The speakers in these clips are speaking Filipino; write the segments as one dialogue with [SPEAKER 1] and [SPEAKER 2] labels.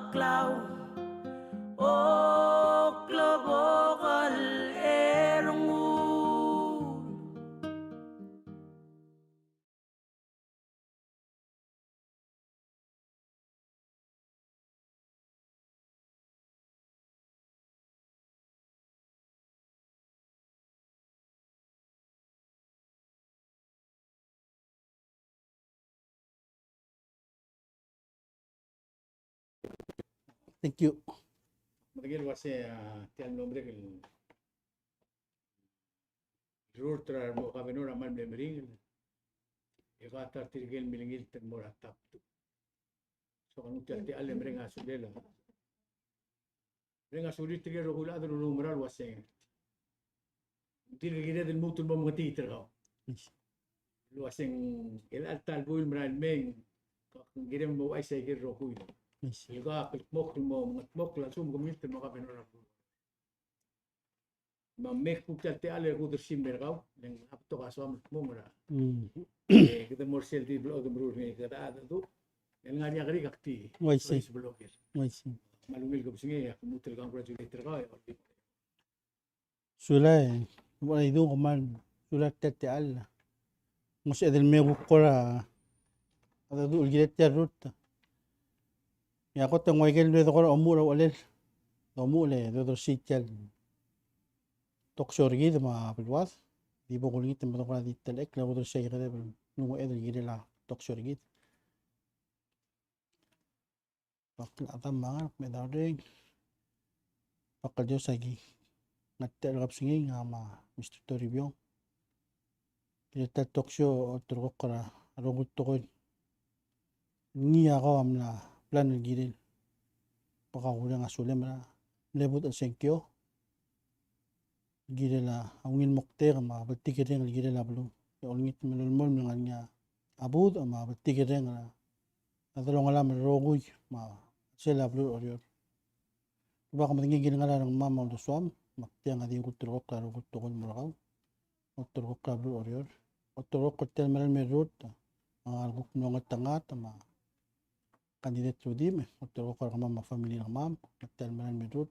[SPEAKER 1] baklaw o klobokal erungul.
[SPEAKER 2] Thank you.
[SPEAKER 3] Magigil wase tiyan nombre que rur tra mo kabenor amal memring. Ika tar tirgel milingil ten mora tap. So kanu tiyan ti alem renga sudela. Renga sudi tirgel rohula adu numeral wase. Tirgel del mutul mo mga titra ko. Luaseng el altal buil mral meng. Girem mo ay sa gir rohul. Ika kitmok mo matmok la sum gumit mo kabenor ako. Mamek pukal te ale kuder simbergau neng apto kaso mo mora. Kita morsel di blog gemrur ni kata ada tu. Yang ngari agri kakti.
[SPEAKER 2] Wai si.
[SPEAKER 3] Blogger.
[SPEAKER 2] Wai si.
[SPEAKER 3] Malungil ko singe ya muter kang graduator ka.
[SPEAKER 2] Sulay. Wala idu kuman. Sulay tete al. Mas edel me bukora. Ada du ulgiret ya ruta. Ya ko tang waigel do ko omura walel. Omule do sitel. Toksor gid ma bilwas. Di bo kulit mo ko di telek la do sey gade no edel gid la toksor gid. Bakla atam mga may dawding. Bakal Diyos lagi. Ngatel kap singing ama Mr. Toribyo. Kita toksyo turko kara arogut to ko. Ni ako amla plan gidin. Baka kulang asulem na lebut ang senkyo. Gidela awin mokter ma batikireng gidela blu. Olngit melolmol nga niya abud ama batikireng na adalong alam rogoy ma sila blu orior. Baka matingin ginala ng mama do swam maktiang adi kuturok klaro kutukol morakaw. Kuturok klaro orior. Kuturok kutel meral merut ang alguk nongat tangat ama kandidat sudim kuturok klaro mama family ng mam kutel meral merut.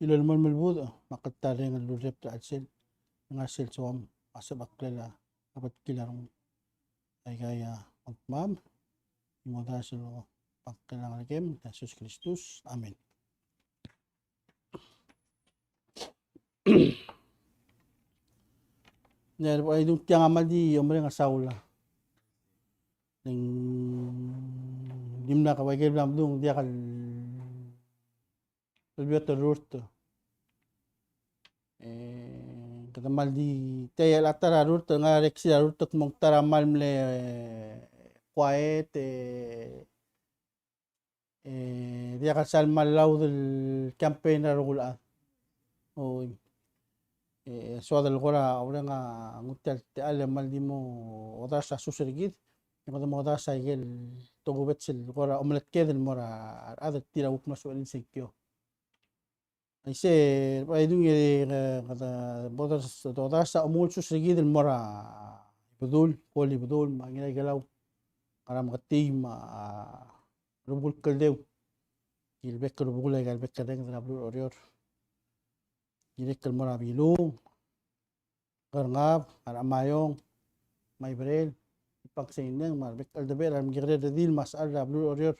[SPEAKER 2] Ilal mal malbud makatare ng lurep ta atsel nga sel swam asab aklela apat kilarong ay kaya mam imoda silo pagkailangan kem Jesus Kristus. Amen. Ner ay dung tiang amal di omre nga saula. Ning dimna ka wagel blam dung dia kal Alberto Rurto. Katamal di tayal atara Rurto nga reksi Rurto mong taramal mle quiet dia kal malaw del campaign na rugula. O suadal gora ora nga ngutel te ale mal di mo oda sa susergid. Yung mo oda sa igel togubet sil gora omelet kedel mora ada tira uk maso elin sekyo. Ay se ay dung kata bodas oda sa umul susergid mora budul koli budul manginay galaw karam katim rubul kaldew gilbek rubul ay galbek kadeng na blur orior. Gilek mora bilung garngap aramayong may brel ipagsaineng marbek aldaber am gire de dil mas alda blur orior.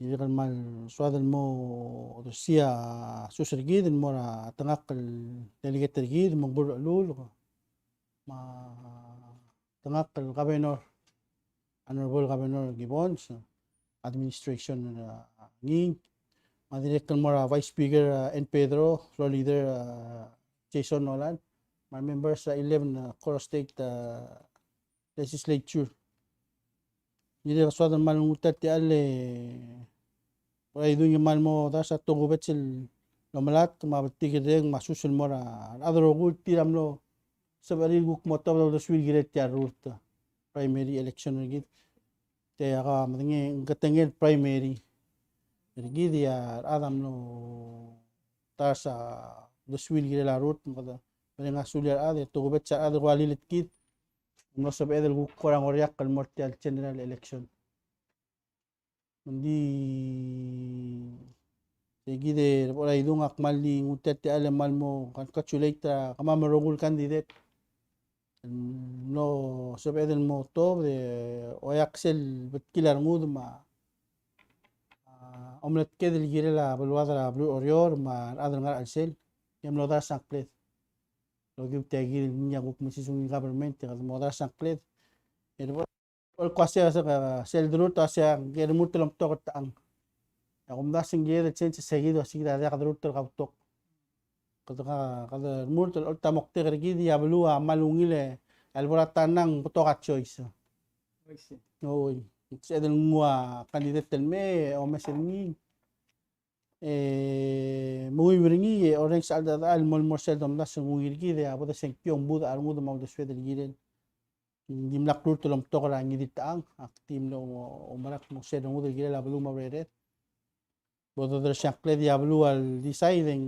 [SPEAKER 2] Gilek mal suadal mo Rusia susergid mora tangak delegator gid mongbur alul ma tangak governor honorable governor Gibbons administration nging Madirektor mora Vice Speaker N. Pedro, Floor Leader Jason Nolan, my members sa 11 Coro State Legislature. Hindi ka suwadan malungutat ti ale ay doon yung mal mo sa tungubet sil lomalat mabatigid rin masusul mora adro gul tiram lo sa bariguk mo taw do swil giret ti arurta primary election gid kaya ka matingi katengel primary gidi ya adam no tasa doswil gila larut kada bali nga sulyar ade tugubet sa ade walilit kit no sabe edel kurang oriak kal mortial general election Hindi sige de wala idung akmal ni ngutet ti alam mal mo kan katsulate kamamarogul candidate. No sabeden mo to de oyaksel betkilar ngud ma omelet kedel gire la belwadra blue orior ma adal ngar alsel yam lo da sanklet lo give te gire nya guk misisung government ka mo da sanklet ol kwasya sa sel drut asya gere mutlum to ang akum da sing gere chen seguido así da drut to kautok kada mutul ol tamok te gidi ya belua malungile albora tanang putoka choice no c'est del mua candidat me o mesengi muy bringi orang salda al mol morsel dom da sungir gide abo da senkyong buda al muda mau da sweder giden dimlak tur tulom tokra ngi ditang aktim lo o marak mo se no muda gide la blu ma reret bodo da shakle dia blu al deciding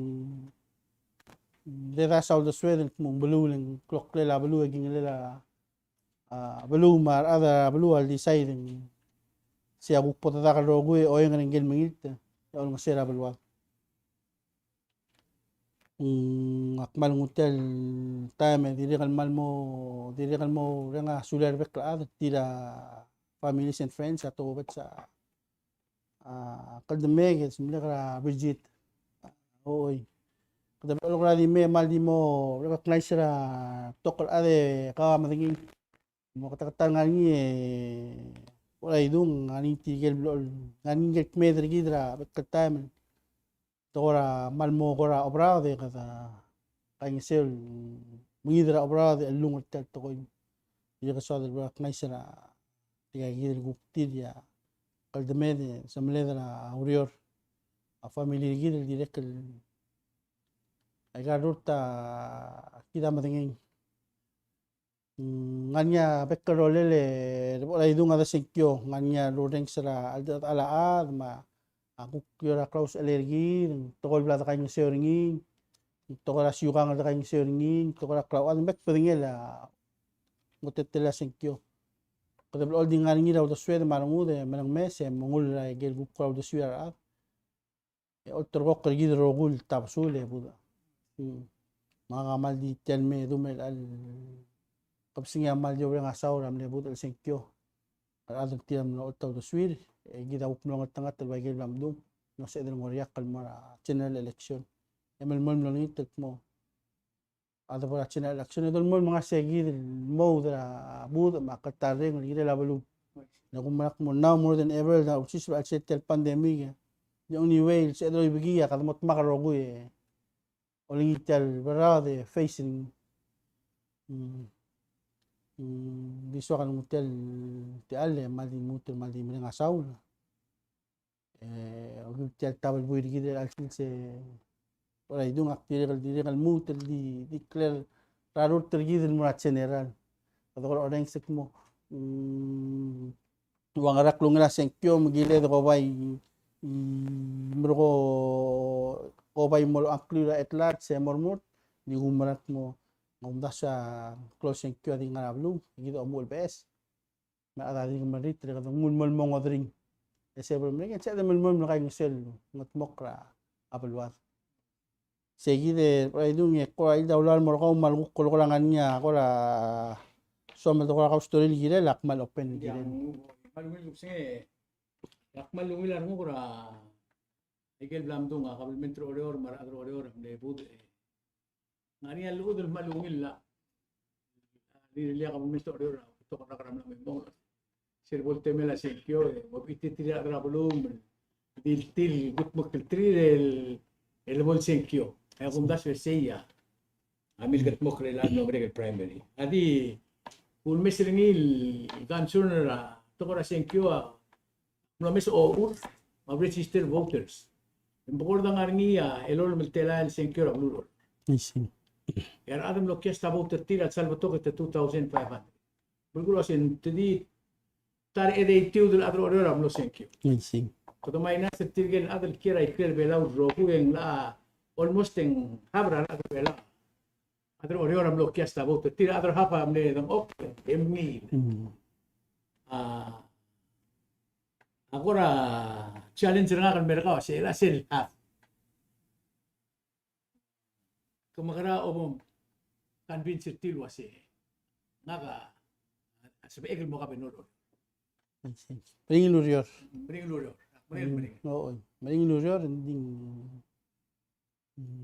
[SPEAKER 2] de da sau da sweder mo blu len klokle la blu gingile la blu mar ada blu al deciding si aguk potata ka rogue o yung ngel mingit ya ol ngasera blu akmal ngutel time diri kalmal mo renga suler bekla tira families and friends ato bet sa kaldemege simila Bridget oy kada ol di me mal di mo recognize ra tokol ade ka madingi mo katakatan ngani wala idung ngani tigel blol ngani get medre gidra bet time Tora malmo kora obrado de kata kain sel mungidra obrado de lungot tel to dia ka sodel bra knaisera tiga gidel gupti dia kaldemede samledra urior a family gidel direct ay garurta kita matengin nganya bekkarolele wala idung ada senkyo nganya loreng sera ala ma aku kira klaus alergi tokol blata kain seringi tokol asyukang ada kain seringi tokol klau an bek peringela motetela senkyo kada blol dingan ngi daw to swede marangu de manang mese mongul la gel gu klau de swira otro gok gi rogul tapsule buda mga mal di telme dumel al kapsinga mal jo nga sauram le buda senkyo al tiam no otto de swir gida upno ngat bagel lamdum no se del ngoriak kalmara general election emel mol no nitet mo ada para general election dol mol mga segi mo dra bud makatare ngi la balu na kumak mo now more than ever na usis al setel pandemic the only way se do bigia kadmot makarogu oling itel barade facing biswa kan mutel ti ale mali mutel mali mga saul hotel tabel buir gide al se ora idung aktir kal mutel di declare rarut tergide murat general kador orang sek mo wangarak lungla senkyo mgile do bay mro ko bay mol aklira etlat se mormut di humrat mo ngomda sa close senkyo di ngarablu gido mol bes na ada di marit kada mul mo ngodring ese problem sa de mul no kay sel ngot mokra apelwat seguide por aí dung ko ay dawlan mo ko mal ko langan niya ko la somel ko ka story gire lakmal open gire
[SPEAKER 3] malungil gupse lakmal lungilar mo kora igel blamdung kabel mentro oror mar adro oror de bud ngani al udul malungil la di liya kabel mentro oror to ka karam na mo sir volte me la senkyo mo pititira adra volum til gut mo til el bol senkyo ay kum das veseya amil gat mo krela no brege primary adi ul mesringil gansunera to ko senkyo no mes o ur ma register voters en borda ngarnia elol meltela el senkyo blur
[SPEAKER 2] isi
[SPEAKER 3] yar adam lo que esta voter tira salvatore 2500 bulgulo sen tedi tar ede tiu del adro orora lo senkyo
[SPEAKER 2] isi
[SPEAKER 3] Kuto may nasa tirgel adal kira ikir belaw roku yang la almost en habra adal belaw adal orora lo que esta voter tira adal hapa amne dam ok emmi Agora challenge nga kan mereka sila sila. Kumakara o convince tilo si naga sabi egel mo ka benoro.
[SPEAKER 2] Maring lurior.
[SPEAKER 3] Mering luro. Mering.
[SPEAKER 2] Oo. Maring lurior hindi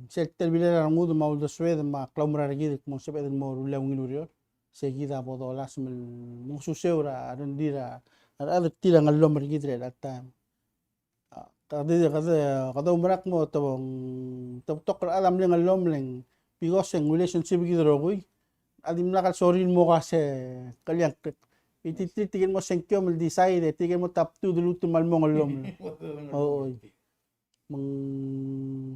[SPEAKER 2] Settel bilela rangudo mauldo swede ma klaumra regid mo sepeden mo rulang lurior. Seguida bodo las mel mususeura rendira ada tila ngalom regid at that time. Kada umrak mo tabong tok alam leng ngalom leng because ang relationship gidro koy adim nakal sorin mo kasi kalyang itititigin mo senkyo mal decide tigin mo tap 2 duluto mal mo ngalom. Oo.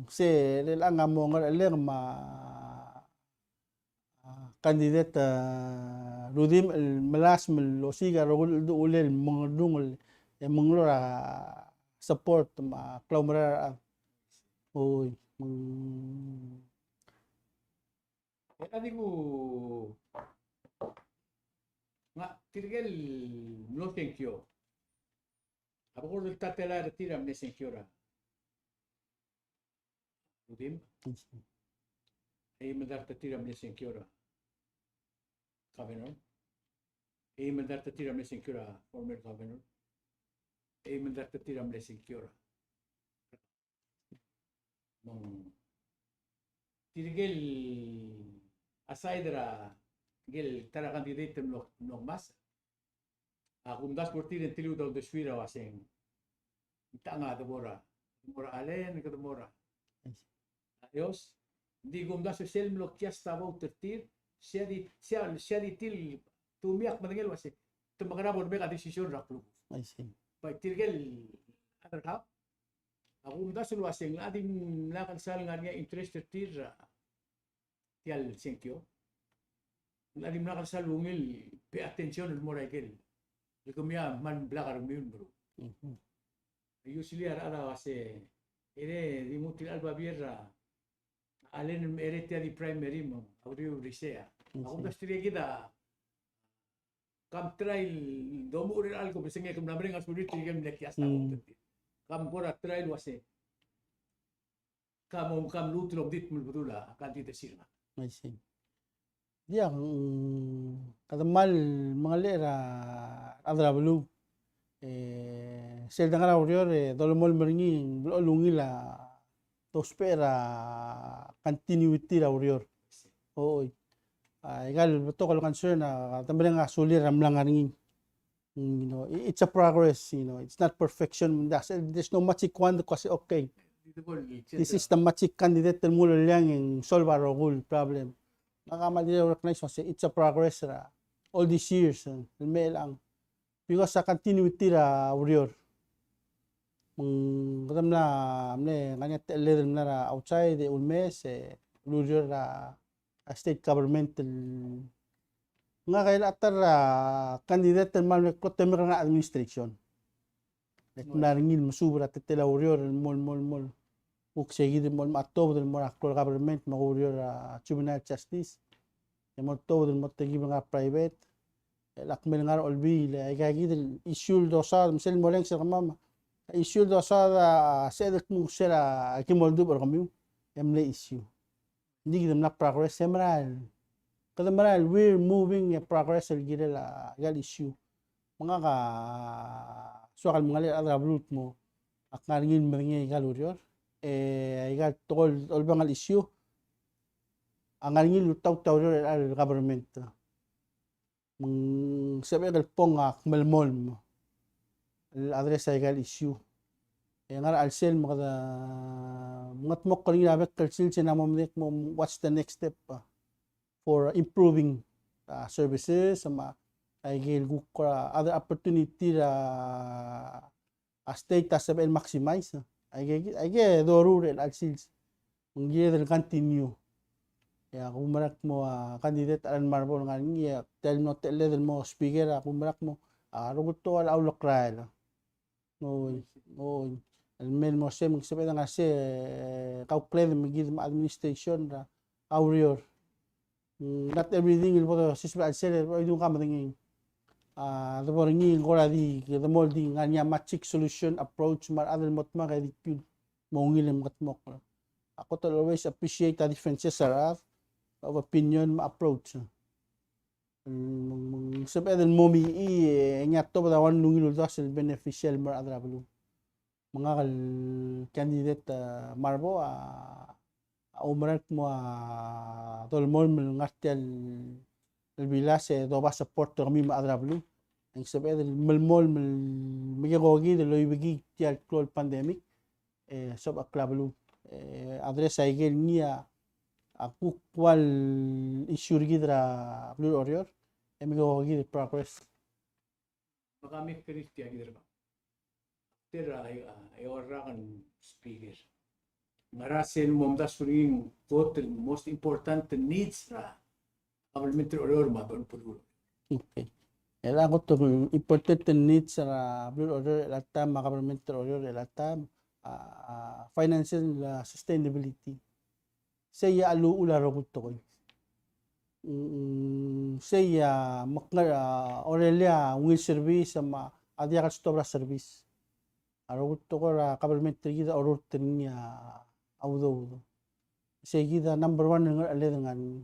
[SPEAKER 2] Se lang mo ngal ma kandidat rudim malas lo siga rogul ulel mga dungol mga support ma klaumra oy
[SPEAKER 3] Adi ko nga tirgel no thank you. Ako ko tatela retira me thank you ra. Rudim ay mandar tatira me thank you ra. Governor. Ay mandar tatira me thank you ra former governor. Ay mandar tatira me thank you ra. Tirgel aside ra gel tara candidate no mas kung das por tirin tiliw daw de swira waseng tanga de mora alen ka de mora ayos di gum das selm lo kiasta about tir sia di til tumiak manengel wase tumagra bor mega decision ra club
[SPEAKER 2] I see.
[SPEAKER 3] pa tirgel adar ka Ako das lo waseng adim lakal sal nga niya interested tir tial senkyo adim lakal sal ungil pay attention mo ra kel Ikumya man blakar miyun bro. Usually ara kasi ere di mutil alba birra alen ere tia di primary mo audio risea. Ako das tiri kita kam trial domo rin algo bising kum namring asuri tiri kem lekyas na kam pora trial wase kam lutulog dit mulbudula kanti te sirma.
[SPEAKER 2] I see. Dia kadamal mga lera adra blu sel dangara urior dolmol meringi lungi la to spera continuity ra urior oy egal to ko concern na tambre nga sulir ramlang ringin it's a progress it's not perfection there's no magic one kasi okay this is the magic candidate del mulo lang yung solve our whole problem nakamali recognize kasi it's a progress ra all these years may lang because sa continuity ra urior kadam na amne nganya leader na ra outside ulmes urior ra state government nga kay atar candidate mal recruitment nga administration naringil musubra tetela urior mol uk seguido mo atob del mo actual government magurior juvenile justice mo to del mo tegi mga private lakmel nga olbi la gagi del issue do sa misel mo lang sa mama issue do sa sedek mo sila kimoldo or kami emle issue hindi gidam na progress semral kadamaral we're moving progress gila gal issue mga ka so kal mga ala root mo ak ngaringin meringi galurior igat tol olbangal issue ang ngaringin lutaw al government sabi gal pong melmol mo address ay gal issue ngar alsel mga mok kaling labet kalsil sinamomnek mo what's the next step for improving services sama ay gil other opportunity state as well maximize I get dorure alsils ngiye del continue ya kumarak mo candidate alan Marbou nga niya tel no tele del mo speaker kumarak mo ruguto al aulok rail no almen mo sem sabi nga se kaukled migid administration ra aurior not everything il boto sisba alsel idun ka madingin the boringi ngora di the molding nganya magic solution approach mar adal motma kay di mongilim katmok. Ako to always appreciate the differences of opinion approach. Sebab adal momi nyato ba wan lungil dasel beneficial mar adal bulu. Mga candidate Marbou umrek mo tolmol ngartel البلاس دوبا سبورت رمي ما أدرى بلو إن سبب الملمول ميجوجي ده لو يبغي تيال كلول بانديميك سب أكلابلو أدرى سايجل نيا أكو كوال إشور جدرا بلو أوريور ميجوجي ده progress
[SPEAKER 3] Makamit kristi agi derba. Tera ay orakan speaker. Ngarasen momdas suring total most important needs ra. Government order mabon pulo.
[SPEAKER 2] Okay. Ela ko to important needs sa blue order elata government order elata financial sustainability. Saya alu ula ro to ko. Saya makna Aurelia will service sama adia ka stobra service. Aro to ko government gida order niya audo. Saya gida number 1 ng alengan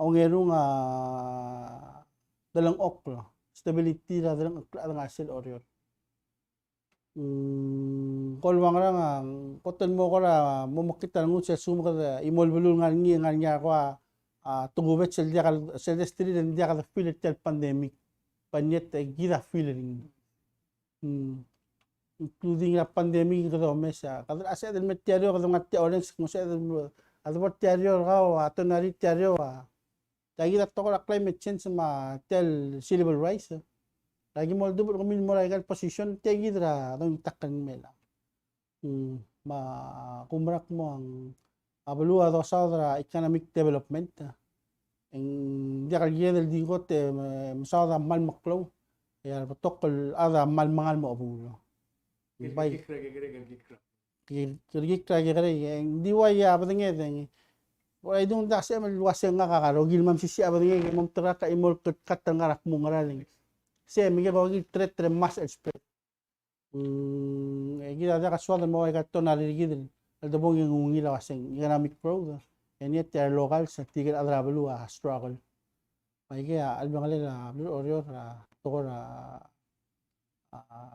[SPEAKER 2] ongerung dalang okla stability ra dalang asel orior kolwang ra nga koton mo ko ra momokita ngut sa sum ka imol bulul nga nya ko tungubet sel dia sel destri den dia ka feel tel pandemic panyet gira feeling including la pandemic ko mesa kadra asa den metero ko ngati orange mo sa Adabot tiaryo raw ato nari tiaryo lagi dato ko climate change ma tel sea level rise lagi mo dubot ko min mo legal position tegi dra dong takkan mela ma kumrak mo ang abalua do sa economic development ang dia kagye del digot masada mal maklo ya tokol ada mal mangal mo abulo bay kirgik lagi kare yang diwaya apa dengi dengi wala dong da sa mal waseng nga kakarogil mam sisi apa dengi mom traka imol kat ngarak mo ngaraling se mi ga gi tre mas expert gida da kaswa mo ay kato na rigid al dabong yung ngila waseng economic pro and yet their local sa tigil adrabulu struggle may kaya albangalila orior to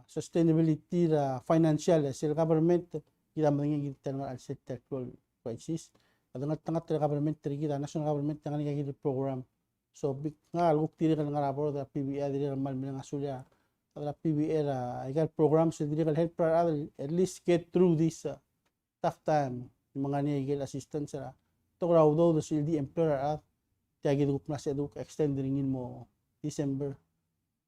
[SPEAKER 2] sustainability financial sil government kita mengingat kita al sectoral crisis kadang tangat government kita national government yang nagiging program so big nga algok tiri kan nga rapor da PBA diri mal mga sulya da PBA igal programs diri kal help at least get through this tough time mga nigel assistance sa to raw do the sildi employer tiagi duk na sa duk extend ringin mo December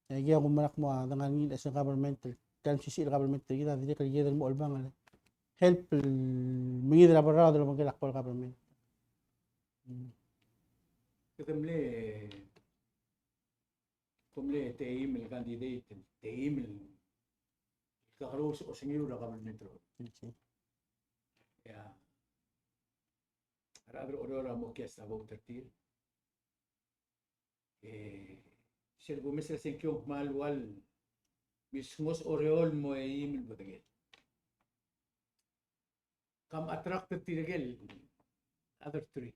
[SPEAKER 2] kaya kung manak mo dangan ngin as government kan sisi government kita diri kal gidan mo albang help mengidra barra de lo que la government
[SPEAKER 3] kumle teim el candidate teim el kakaros o singiru da government ro ya ara ora mo kiasa bo tertir sel bo mesel senkyo malwal mismos oreol mo eim el bodagel come attracted tiragel other three.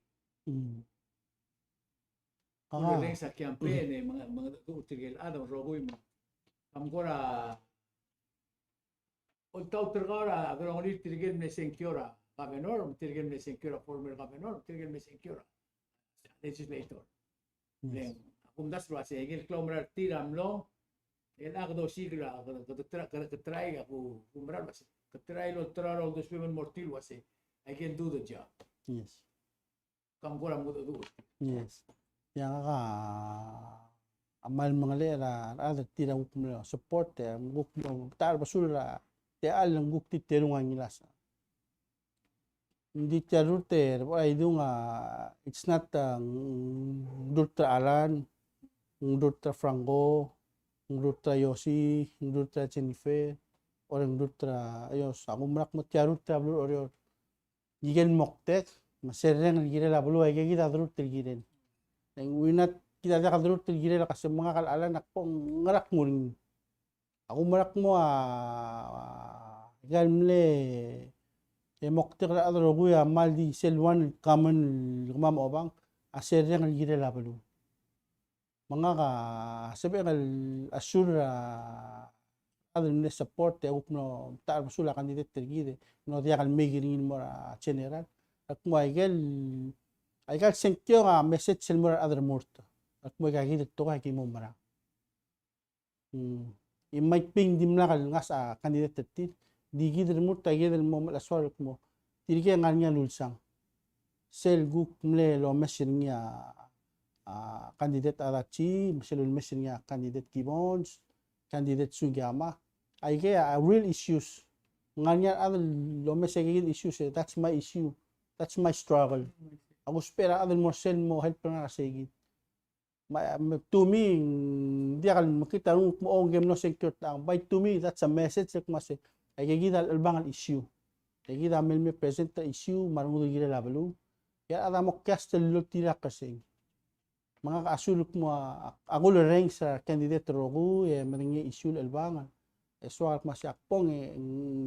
[SPEAKER 3] Ulo rin sa campaign mga tiragel adam rogoy mo. Kamgora ultaw tergora agro ngoli tiragel me senkyora governor tiragel me senkyora former governor tiragel me senkyora legislator. Then akum daswa sa egel klomrar tiramlo el agdo sigla katray ako kumrar bas katray lo traro dos women mortil wase I can do the job.
[SPEAKER 2] Yes.
[SPEAKER 3] Kamgora mo do.
[SPEAKER 2] Yes. Yang amal mga lera ada tira mo support mo tar basura te alang gukti terungan nila sa hindi charute ay dunga it's not Dultra Alan Dultra Franco Dultra Yosi Dultra Jennifer orang Dultra ayos ako marak mo charute ablo orior gigel moktek masereng gigel ablo ay gigil adrut gigil and we're not kita dia kadrut girela kasi mga kalalan akpong ngarak mo rin. Ako marak mo galmle mokter adro guya maldi selwan kaman kumam obang aser yang girela balu. Mga ka sabi ngal asura adro ne support te upno tar masula kandidat tergide no dia kal megirin mo general at mo ay gal senkyo nga message sel mo adro morto at mo gagid to kay mo mara. Might ping dimla kal ngas kandidat tertit digid mo tagid mo malaswar mo tirige nganya lulsang sel guk mle lo mesin niya kandidat arachi meselul mesin niya kandidat kibons kandidat sugama ay kaya real issues nganya adal lo mesegid issues that's my issue, that's my struggle. Ako spera adal mo sel mo help na segid to me dia kal makita mo game no secure tang by to me that's a message like mas ay gidal albangan issue ay gidal me present the issue marungo gidal labalu ya ada mo castle lo tira kasi mga kaasulok mo ako lo rank sa candidate rogo maringi issue albangan swak mas akpong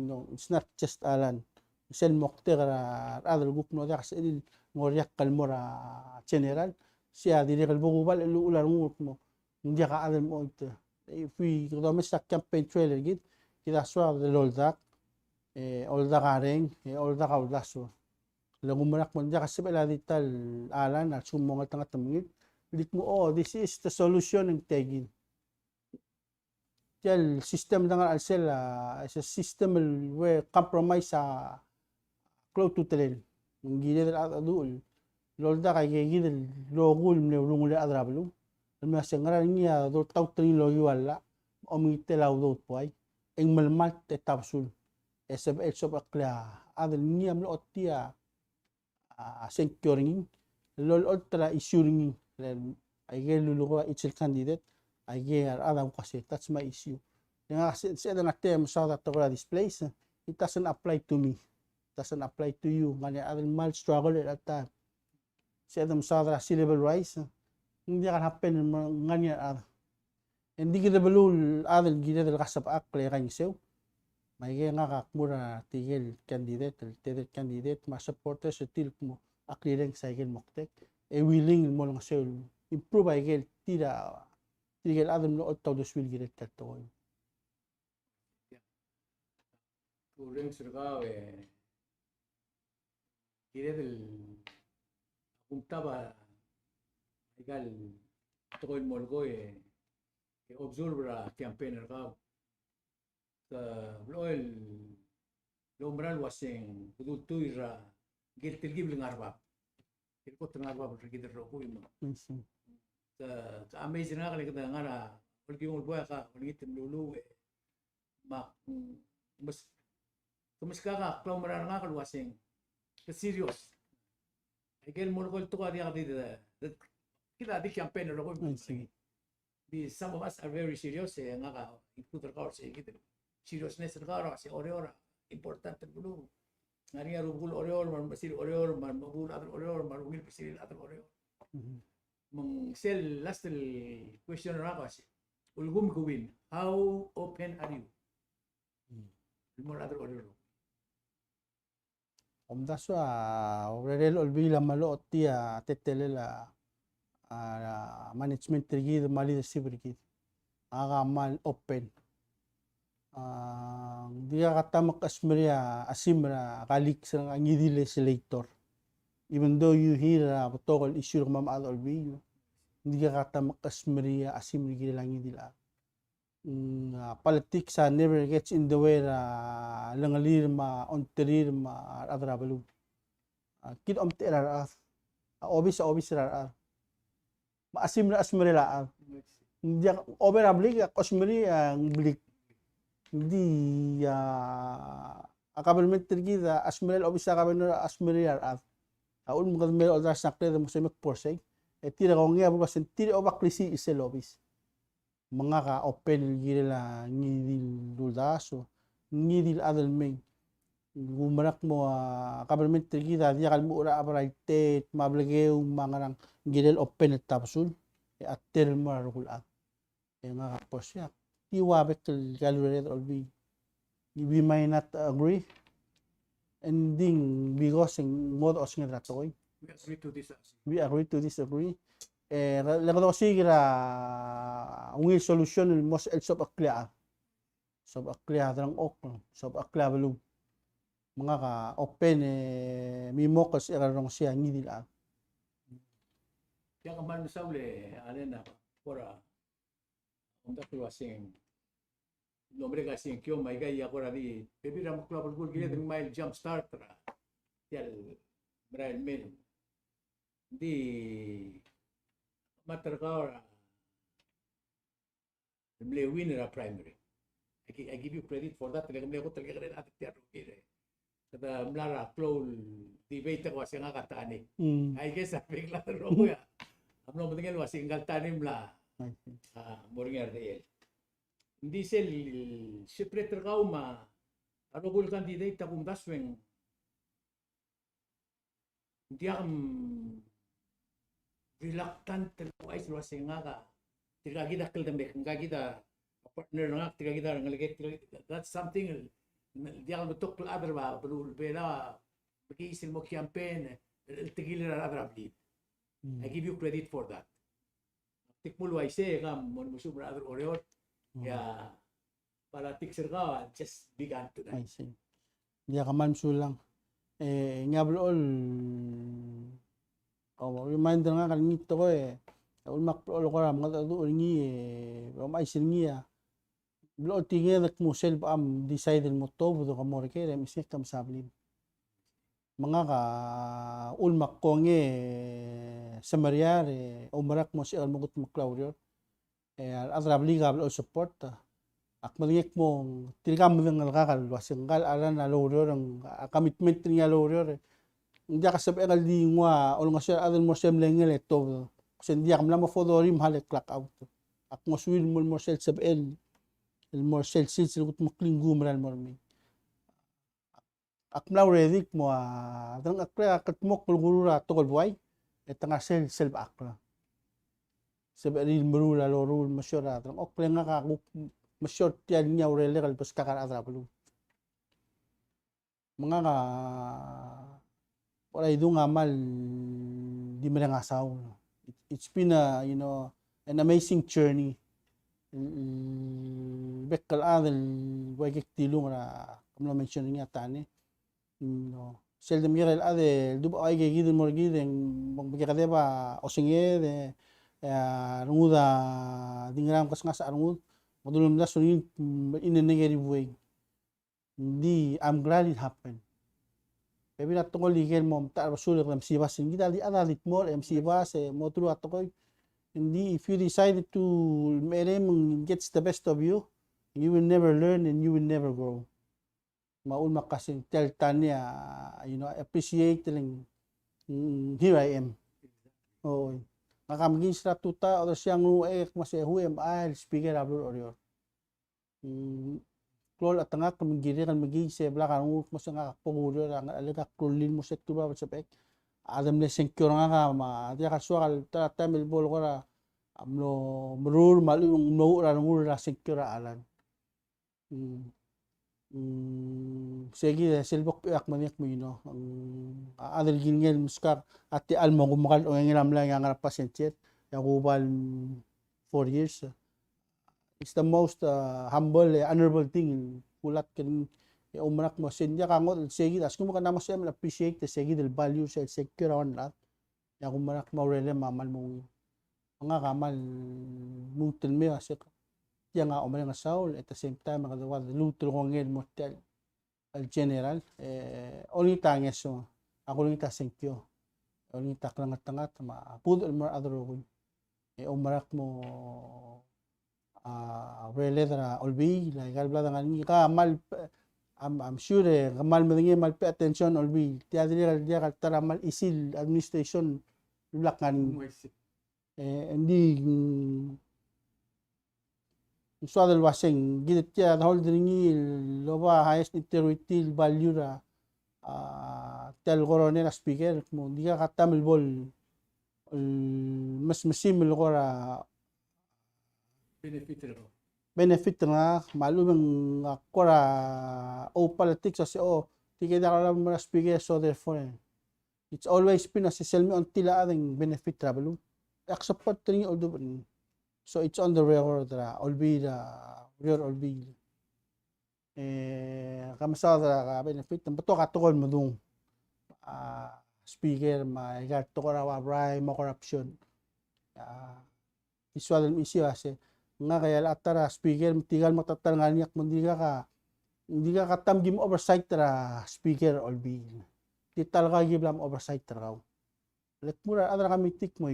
[SPEAKER 2] no it's not just alan sel mokter adal gup no dia kasi ngoriak kalmora general siya dili kalbo bal ular mo hindi ka adal mo ito if we kung sa campaign trailer gid kita swak de loldak olda kareng olda kaudaso lagumanak mo dia kasi bala dital alan at sumongat nga tumingit lit mo this is the solution ng tegin tel system ng alsel is a system where compromise close to telen ngide at adul lolda kay gigil logul ne lungule adrablu alma sengara niya do taw tri logi wala omite law do poy eng malmat te tapsul SML sob akla adal niya mlo otia securing lol ultra issuing ay luluko itsil candidate ay alam kasi that's my issue nga kasi sa nga term sa this place it doesn't apply to me, it doesn't apply to you ngani adal mal struggle at that time sa sadra syllable rise hindi kan happen nganya hindi kita belul adal gida del kasap akle kan sew may nga kakmura tigil candidate mas supporters til mo aklireng sa igel moktek willing mo lang sew improve igel tigil adal no ottaw dos will giret to
[SPEAKER 3] Kuring surga kira del puntaba igual todo el molgo que observa campaigner ka sa lo umbral wasing tuira giltil gibling arba ko tnarba gidel ro ko mo sa amazing na kali kita ngara ulgi mo buya ka ulitin lulu ma mas ka klaw maran nga kalwasing ka serious Again, mo ko to kaya kita di campaign ko di some of us are very serious nga ka include ka sa kita seriousness ka sa ore importante dulu ngari rugul ore man basil ore man mabul at ore man ungil basil at ore mong sel last question ra kasi ulgum gawin how open are you mo at ore
[SPEAKER 2] Omdaso orel olbila malo tia tetelela management trigid mali sibirgid aga mal open dia kata makasmeria asimra kalik sang angidi legislator even though you hear protocol issue mam al olbi dia kata makasmeria asimri lang idila politics never gets in the way langalir ma onterir ma adrabalu kid terar obis rar maasim na asmerela dia overablik kosmeri ang blik di akabalment tergida asmerel obis akabalno asmeri rar aul mo kadmel odras nakle mo semek porsay tira ko ngia bukas tira obaklisi isel obis mga ka open gila ngidil dudaso ngidil adal meng gumarak mo government kita dia kal mura abraite mablageu mangarang gidel open at tapsul atter mo rugulat nga kapos ya tiwabek kaluleret olbi we may not agree ending because ng mod os nga ratoy we agree to disagree lago sigira ungil solution mos el sob aklia drang ok sob aklia belum mga ka open mi mokos erarong siya ngidila
[SPEAKER 3] kaya kaman sa uli na pora untuk wasing nombre kasing kyo may gaya ko radi bebira mo klapol gul gile ng mile jump starter yal Brian Mill di matarka the winner primary I give you credit for that talaga ko talaga rin atit yan kada mlara clone debate ko siya nga katani I guess sabi lang ro ko ya amno mo tingel wasing kaltani mla moringar real hindi siyempre terkau ma arugul candidate ta kung dasweng hindi akam reluctant terkau ay wasing nga ka tiga kita keldembek nga kita partner nga tiga kita ngalagay that's something di ako betok pel other ba perlu bela bagi isil mo campaign tigil na other lead I give you credit for that tikmul waise kam mon musu brother orior ya para tikser ka just began tonight.
[SPEAKER 2] I see dia kaman sulang ngabol reminder nga kan ngito ko ulmak ol ko ram nga do ngi may singiya blo tingel ak musel pa am decide mo to budo ka mo kere misik kam sablim mga ka ulmak ko nge sa mariare umarak mo si almugot mo Claudio atrabli ka blo support ak malingek mo tilgam ng nakakal wasinggal aran na loro ng commitment niya loro hindi ka sabi ang lingwa o nga siya adon mo sem lengel to kasi hindi ka mo fodorim halik clock out ak mo swil mo sel sab el mo sel sil gut mo klingum ran mo mi ak mlaw redik mo dang akra katmok bulgurura tokol buay etanga sel akla sabi rin marula loro masyora dang ok nga ka masyort yan niya urele kal pas kakar atrapalo mga ka wala idong amal di mereng asaw it's been a an amazing journey bekkal adel wagik tilong ra kamlo mention niya tani seldom girel ade dubo ay gigidin mo gidin magkakade ba osinge de runguda dingram kas nga sa rungud modulum na sunin in a negative way hindi I'm glad it happened Pebi na tungkol ligel mo ta rasul ng sibas hindi dali analit mo sibas mo tulu atokoy hindi if you decided to merem gets the best of you will never learn and you will never grow maul makasing tel tanya appreciate lang here I am oh makamgin sa tuta o siyang mas who am I speaker abro orior klol at nga kamigiri kan magi se bla kan mo sa nga punguro ang alaga klolin mo set tuba sa pek adam le secure nga ma dia ka swal ta tamil bol ko ra amlo mrul malung no ra ngul ra secure alan segi selbok piak maniak mo ang adel gingel muskar ati almo gumakal o ngiram lang ang pasyente ya kubal 4 years it's the most humble honorable thing kulat ken umrak mo sendya kangot segi as kung kana mas appreciate the segi del value sa secure on lat ya kumrak mo rele mamal mo mga kamal mutel me asik ya nga umal nga saul at the same time makadawa lutul ko ngel motel al general only tangeso ako lang ta thank you only taklang tangat ma pud mo adro umrak mo rele dra olbi la galbla ngani ka mal I'm sure kamal madingi mal pay attention olbi dia dia tara mal isil administration lakan hindi suadal waseng gidit ya holdingi loba highest authority value ra tel coronel speaker mo dia katamil bol mas masimil ko ra benefit nga malumang ko ra politics kasi tigay na lang mo speaker so therefore it's always been as selmi on tila ading benefit travel support ring all so it's on the record olbi real olbi kamasa ka benefit bato katukol mo dung speaker maigat to ko ra wabray mo corruption isual issue kasi nga kaya atara speaker tigal matatal nga niyak hindi ka katamgim oversight ra speaker olbi di talaga giblam oversight ra let mura adra kami tik mo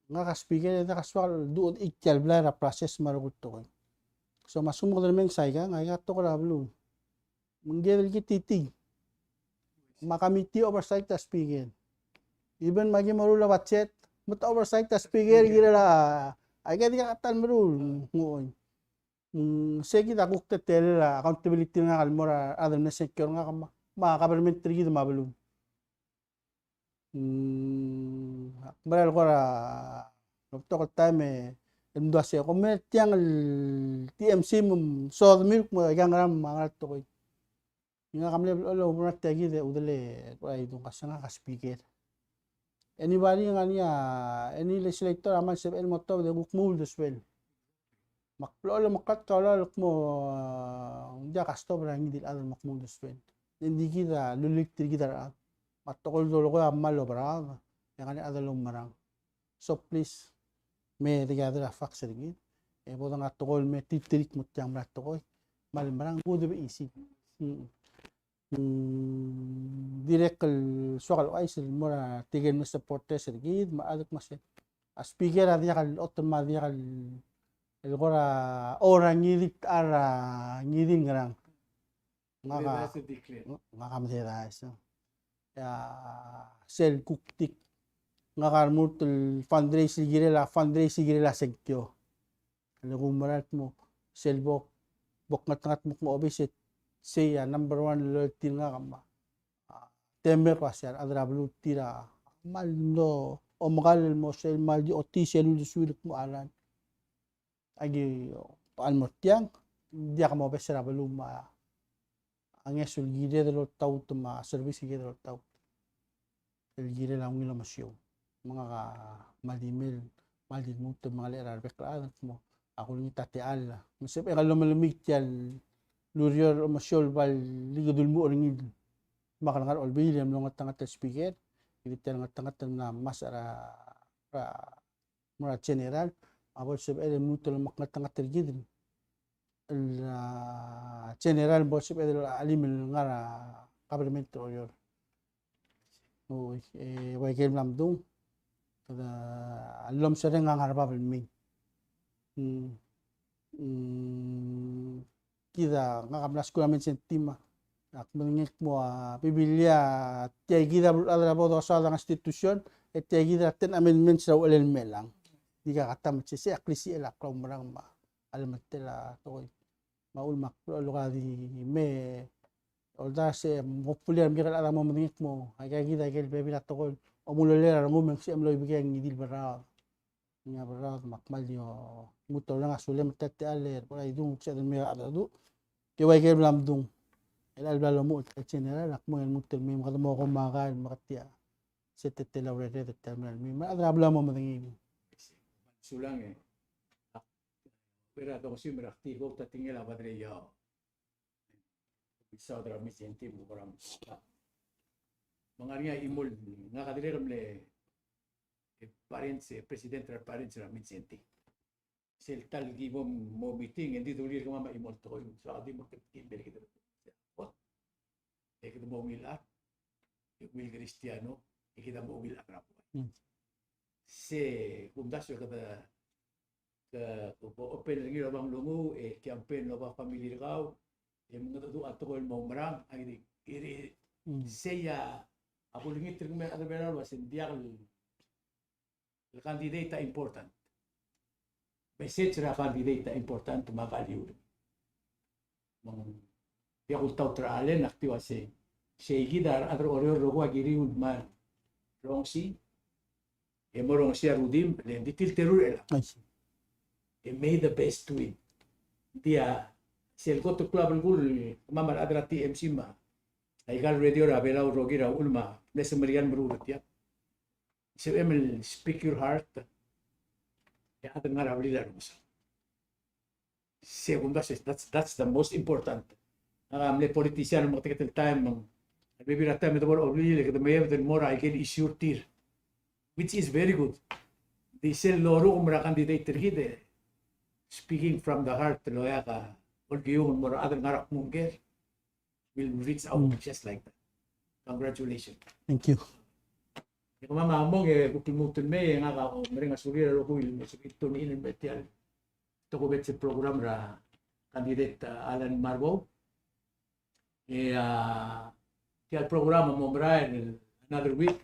[SPEAKER 2] nga ka speaker na kaswal duod ikyal bla process marugot to so masumog na men say ka nga to ko ra blue manggel titig makamiti oversight ta speaker even magi marula watchet but oversight ta speaker gira ay kaya di ka katan marul ngoon sige ta kukte tela accountability nga kalmora other na secure nga ma government trigi mabulong baral ko ra to time endo se comment yang TMC so milk mo yang ram mga to ko nga kamle lo mo tagi de udale ko ay dun kasanga ka speaker anybody nga niya any legislator aman sa el moto de mukmul as well maklo makat ka mo hindi kasto bra hindi alam mukmul as well hindi kita lulik kita matokol dolo ko amal bra yang ani adalong marang so please may together fax ring po nga tokol me titrik mo yang bra to ko mal marang good be easy direct soal ay sil mura tigen mo supporter sergid maadak mas speaker adi kal automatic kal elgora orang ngidit ara ngidin ngarang nga kamdera so ya sel kuktik nga karmutul fundraising girela segtyo lugumarat mo selbok bokngat mo obisit siya number 1 loyalty nga kama temer pa siya adra blue tira malno o magal mo sel maldi oti selu sulit mo alan agi paan mo tiang dia ka mo besera baluma ang esul gide de lo tau tuma service gide lo tau el gide la ngilo masyo mga ka malimil mo to mga lera beklaan mo ako ni tatial masip ang lumalamig tiyan lurior o masyol bal ligadul mo ringid makalangar ol William lo ngat speaker ilitan ngat na masara mura general abot sab ele muto lo makngat rigid general bosip ele alim ngara government yor way game lamdung alom sa nga ngarba bilming kita nga kamlas ko namin sentima at mangit mo bibilya tiay kita adra bo sa lang institusyon et tiay kita 10 amendments raw elen melang di ka katam si aklisi ela klaw marang ma almatela to maul maklo di me olda se popular mi kala mo mangit mo ay kita kel bebila to ko omulolera mo men si amlo bigay ngidil bara nga bara makmal yo muto lang asulem tete aler por ay dung sa mi adadu kiway kay lamdung el albalo mo at general akmo el mutel mi makatamo ko makan makatia sa tete laurete de terminal mi madrabla mo madangi
[SPEAKER 3] sulang pero to si meraktibo ta tingel abadre ya bisa dra mi senti mo param mangaria imol nga kadire ramle parents presidente parents ra mi senti sel tal gibo mo meeting hindi tulir ka mama imol to so adi mo kimber kita kita mo milat wil cristiano kita mo wil akrap se kumdasyo kada ka open ringi bang lungu campaign no ba family raw mga to atol mo marang ay iri seya ako lingit ring may ada benar was indiak el candidate important message ra candidate important makaliw dia kultaw tralen aktiwa se gidar adro oryo rogo agiri man rongsi morong siya rudim, di tilterur ela.
[SPEAKER 2] Ay,
[SPEAKER 3] May the best to it. Dia, si el goto club el gul, mamar adra TMC ma. Ay gal radio ra, belaw rogi ra, ulma, nesa marian merurut ya. Si emel speak your heart. Ya, adra nga ra, balila rumasa. Segunda, that's the most important. Mle politician mo tiket time maybe that time the more obli like the mayor the more I can issue tir, which is very good. Di sel loro umra candidate hide speaking from the heart loya ka yung more other ngarak mungker will reach out just like that. Congratulations.
[SPEAKER 2] thank you.
[SPEAKER 3] Yung mamamong kukimutun me nga ka meringa surira lo kuil ito ni in betial to ko bet program ra candidate Alan Marbou. Kaya programa mo Brian another week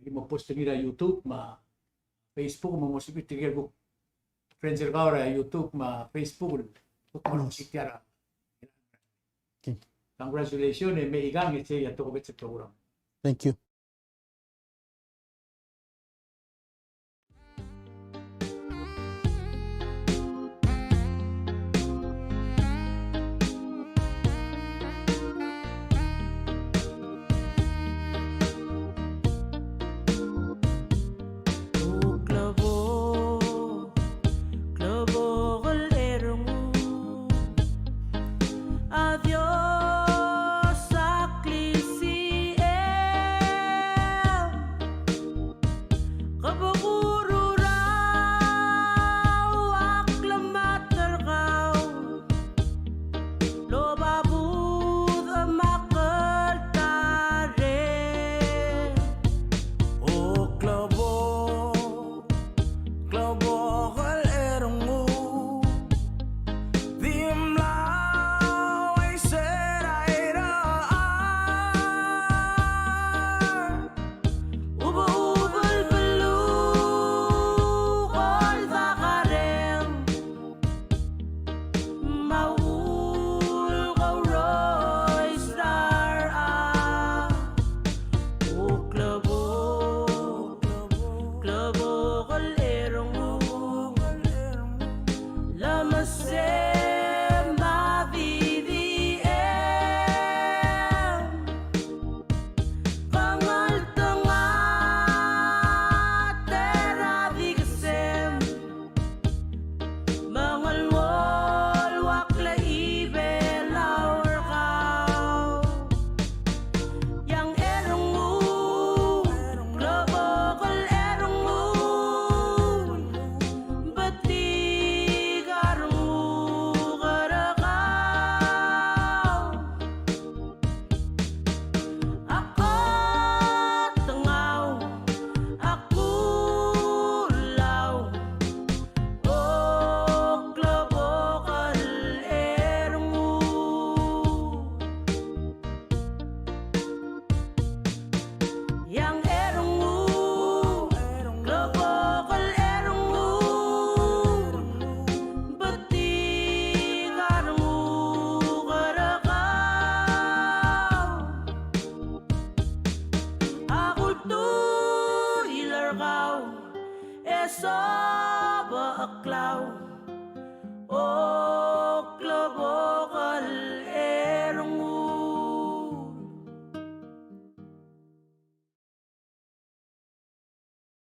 [SPEAKER 3] mo post nila YouTube ma Facebook mo musibit tigil ko friends ka ra YouTube ma Facebook ko sikara.
[SPEAKER 2] Okay.
[SPEAKER 3] Congratulations may igang siya to ko bet program.
[SPEAKER 2] Thank you.
[SPEAKER 1] Soba aklaw, oh